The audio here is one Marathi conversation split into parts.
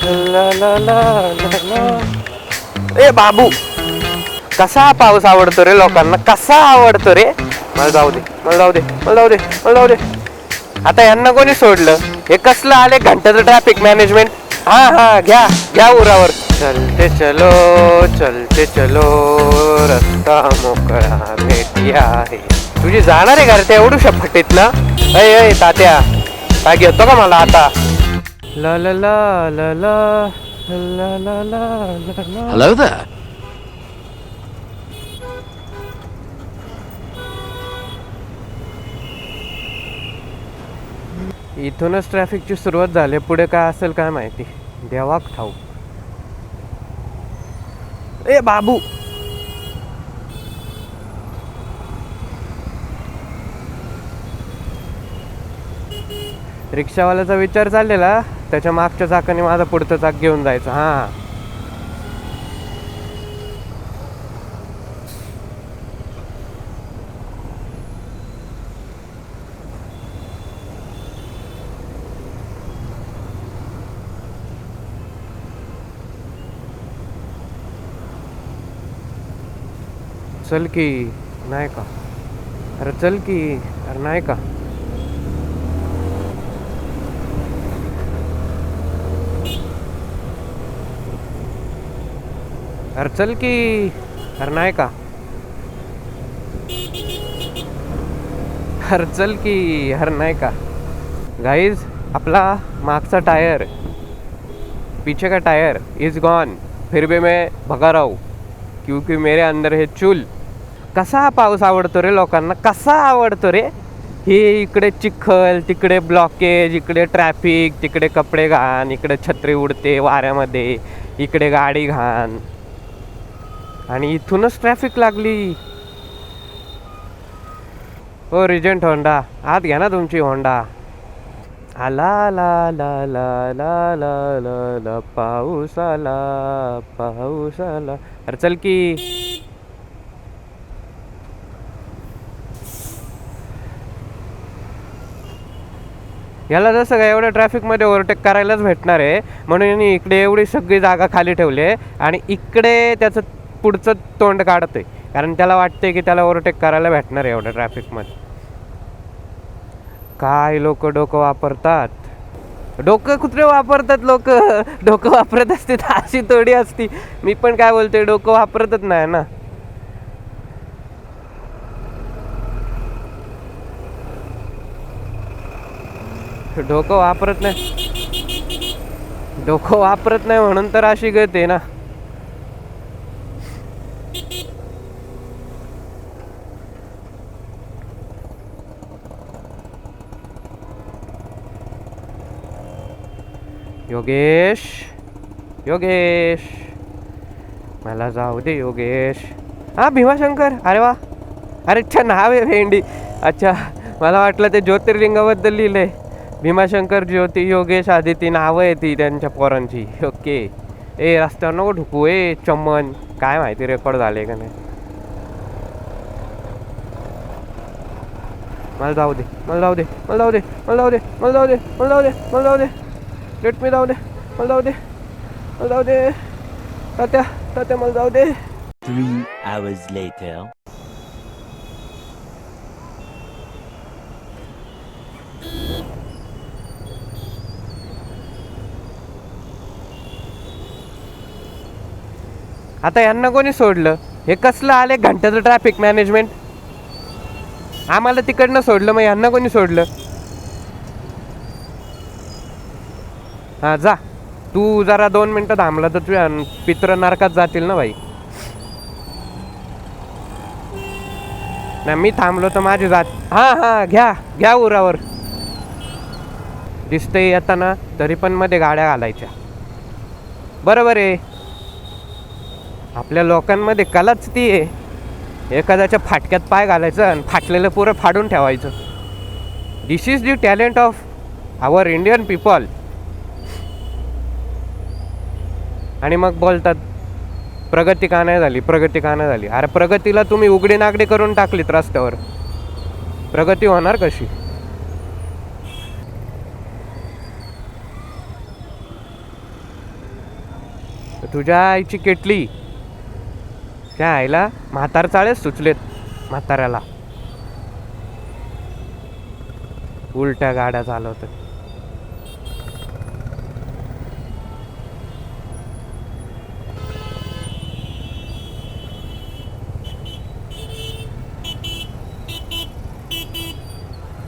ला ला ला ला ला. ए बाबू, कसा पाऊस आवडतो रे लोकांना, कसा आवडतो रे. मला जाऊ दे, मला जाऊ दे, मला जाऊ दे, मला जाऊ दे. आता यांना कोणी सोडलं, हे कसलं आले घंट्याचं ट्रॅफिक मॅनेजमेंट. हा हा, घ्या घ्या उरावर. चलते चलो चलते चलो, रस्ता मोकळा भेटिया आहे. तुझी जाणार आहे घर त्या एवढूशा फटीत ना. अय तात्या, काय घेतो का मला आता. ला ला ला ला ला ला ला ला ला. Hello there. इथूनच ट्रॅफिकची सुरुवात झाली, पुढे काय असेल काय माहिती, देवाक ठाऊ. ए बाबू, रिक्षावाल्याचा विचार चाललेला, त्याच्या मागच्या चाकाने माझा पुढचं चाक घेऊन जायचं. हा, चल की. नाही का, अरे चल की. अरे नाही का. अरे चल की. अरे नाही का. अरे चल की. अरे नाही का. गाइज, आपला मागचा टायर, पीछे का टायर इज गॉन, फिर भी मैं भगा रहा हूँ क्योंकि मेरे अंदर है चूल. कसा पाऊस आवडतो रे लोकांना, कसा आवडतो रे. हे इकडे चिखल, तिकडे ब्लॉकेज, इकडे ट्रॅफिक, तिकडे कपडे घाण, इकडे छत्री उडते वाऱ्यामध्ये, इकडे गाडी घाण, आणि इथूनच ट्रॅफिक लागली. हो रिजंट होंडा, आत घ्या ना तुमची होंडा. आला ला ला ला ला ला ला ला, पाऊस आला पाऊस आला. अरे चल की. याला जसं काय एवढ्या ट्रॅफिकमध्ये ओव्हरटेक करायलाच भेटणार आहे, म्हणून यांनी इकडे एवढी सगळी जागा खाली ठेवली आहे आणि इकडे त्याचं पुढचं तोंड काढतंय, कारण त्याला वाटतंय की त्याला ओव्हरटेक करायला भेटणार आहे एवढ्या ट्रॅफिकमध्ये. काय लोक डोकं वापरतात, डोकं कुत्रे वापरतात लोक. डोकं वापरत असते तर अशी थोडी असती. मी पण काय बोलते, डोकं वापरतच नाही ना. डोकं वापरत नाही, डोकं वापरत नाही म्हणून तर अशी गत आहे ना. योगेश, योगेश, मला जाऊ दे योगेश. हा भीमाशंकर, अरे वा. अरे अच्छा, नाव आहे भेंडी. अच्छा, मला वाटलं ते ज्योतिर्लिंगाबद्दल लिहिलंय. भीमाशंकर, ज्योती, योगेश, आदिती नावं आहे ती त्यांच्या पोरांची. ओके. ए रस्त्यावर नको ढुकू. ए चम्मन, काय माहिती रेकॉर्ड झाले का नाही. मला जाऊ दे, मला जाऊ दे, मला जाऊ दे, मला जाऊ दे, मला जाऊ दे, मला जाऊ दे, मला जाऊ दे. लेट मी जाऊ दे, मला जाऊ दे, मला जाऊ दे. तात्या, तात्या मला जाऊ दे. 3 hours later. आता यांना कोणी सोडलं, हे कसलं आले घंट्याचं ट्रॅफिक मॅनेजमेंट. आम्हाला तिकडनं सोडलं, मग यांना कोणी सोडलं. हा जा तू, जरा 2 मिनटं थांबला तर तुझ्या पित्र नरकात जातील ना भाई. नाही मी थांबलो तर माझी जात. हा हा, घ्या घ्या उरावर. दिसतंय येताना, तरी पण मध्ये गाड्या घालायच्या. बरोबर आहे, आपल्या लोकांमध्ये कलाच ती आहे. एखाद्याच्या फाटक्यात पाय घालायचं आणि फाटलेलं पुरं फाडून ठेवायचं. This is the talent of our Indian people. आणि मग बोलतात प्रगती का नाही झाली, प्रगती का नाही झाली. अरे प्रगतीला तुम्ही उघडी नागडी करून टाकलीत रस्त्यावर, प्रगती होणार कशी. तुझ्या आईची केटली त्या आईला म्हातार चाळेच सुचलेत म्हाताऱ्याला उलट्या गाड्या चालवतात.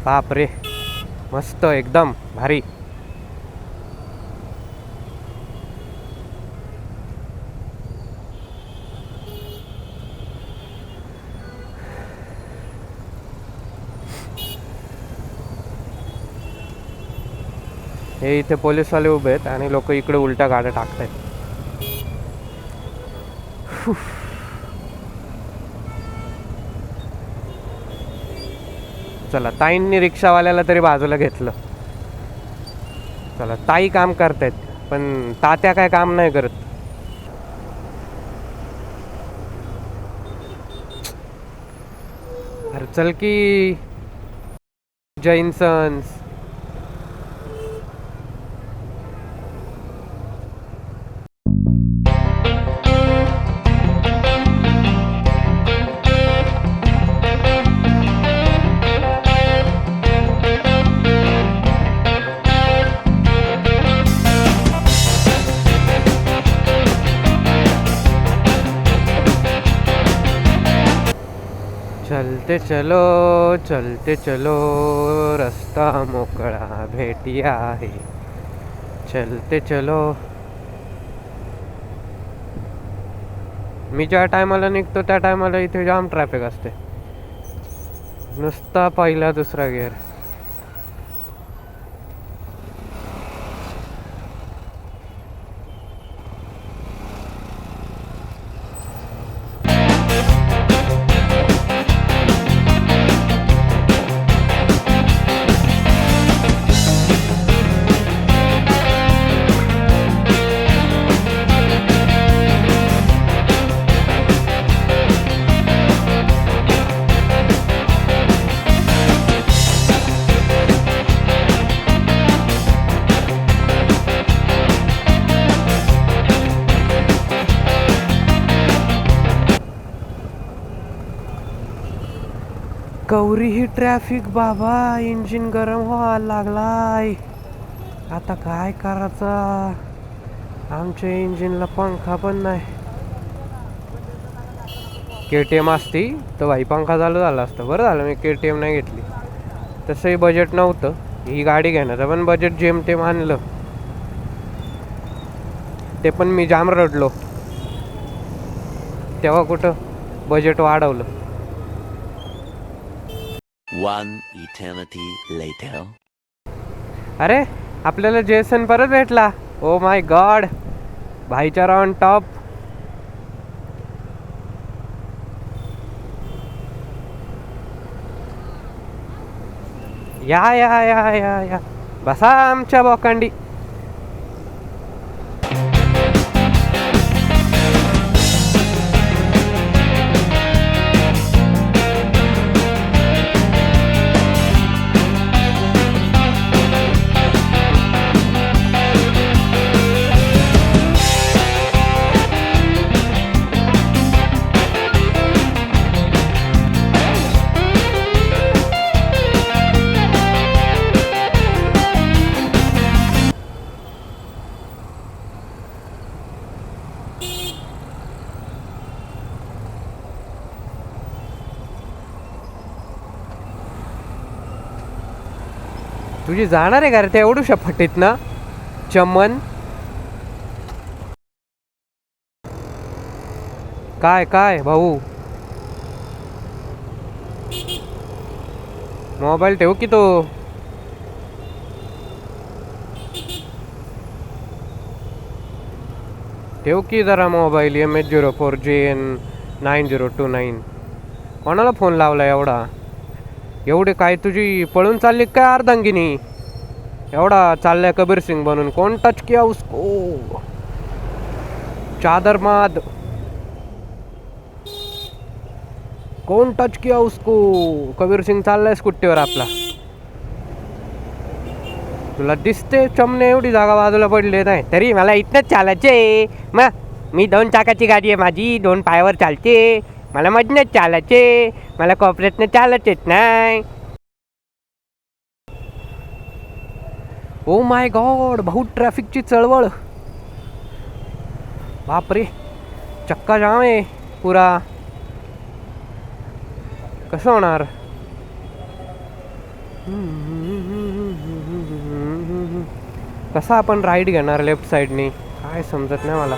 बाप रे मस्त एकदम भारी. हे इथे पोलीसवाले उभे आहेत आणि लोक इकडे उलट्या गाड्या टाकतायत. चला ताईंनी रिक्षावाल्याला तरी बाजूला घेतलं. चला ताई काम करतायत पण तात्या काय काम नाही करत. अरे चल की जैनसन्स. चलते चलो रस्ता मोकळा भेटी आहे. चलते चलो. मी ज्या टायमाला निघतो त्या टायमाला इथे जाम ट्रॅफिक असते. नुसता पहिला दुसरा गिअर. कवरी ही ट्रॅफिक बाबा. इंजिन गरम व्हायला लागलाय. आता काय करायचं. आमच्या इंजिनला पंखा पण नाही. KTM असती तर भाई पंखा चालू झाला असतं. बरं झालं मी KTM नाही घेतली. तसंही बजेट नव्हतं ही गाडी घेण्याचं पण बजेट जेमतेम आणलं. ते पण मी जाम रडलो तेव्हा कुठं बजेट वाढवलं. One eternity later. अरे आपल्याला जेसन परत भेटला. Oh my God. भाईचारा ऑन टॉप. या या या या या बसा आमच्या बोकांडी. तुझी जाणार आहे का रे त्या एवढूशा फटीत ना चमन. काय काय भाऊ मोबाईल ठेव की तो. ठेव की जरा मोबाईल. MH04JN9029 कोणाला फोन लावला एवढा. एवढे काय तुझी पळून चालली काय अर्धांगिनी. एवढा चाललाय कबीर सिंग बनून. कोण टच किया उसको. चादर माद. कोण टच किया उसको. कबीर सिंग चाललाय स्कूटीवर आपला. तुला दिसते चमने एवढी जागा बाजूला पडली नाही तरी मला इथनंच चालायचे मग. मी 2 चाकाची गाडी आहे माझी, 2 पायावर चालते. मला मधनच चालायचे, मला कॉपऱ्यातनं चालत येत नाही. ओ माय गॉड, बहुत ट्रॅफिकची चळवळ. बापरे, चक्का जाम आहे पुरा. कसं होणार? कसा आपण राईड घेणार लेफ्ट साईडनी, काय समजत नाही मला.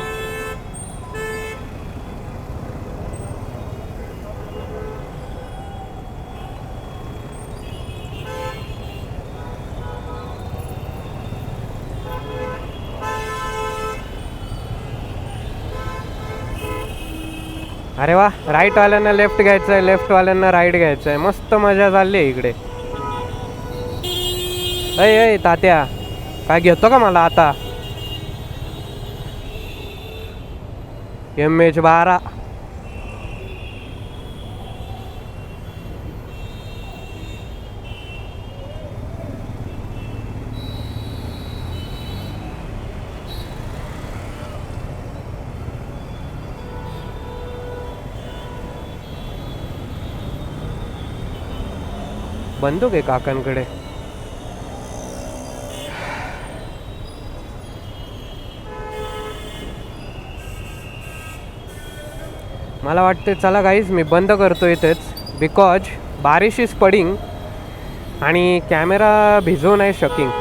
अरे वा, राईटवाल्यांना लेफ्ट घ्यायचं आहे, लेफ्टवाल्यांना राईट घ्यायचं आहे. मस्त मजा चालली आहे इकडे. अय तात्या, काय घेतो का मला आता? MH12. बंदूक आहे काकांकडे. मला वाटते चला गाईज, मी बंद करतो इथेच, बिकॉज बारिश इज पडिंग आणि कॅमेरा भिजवू नाही शकिंग.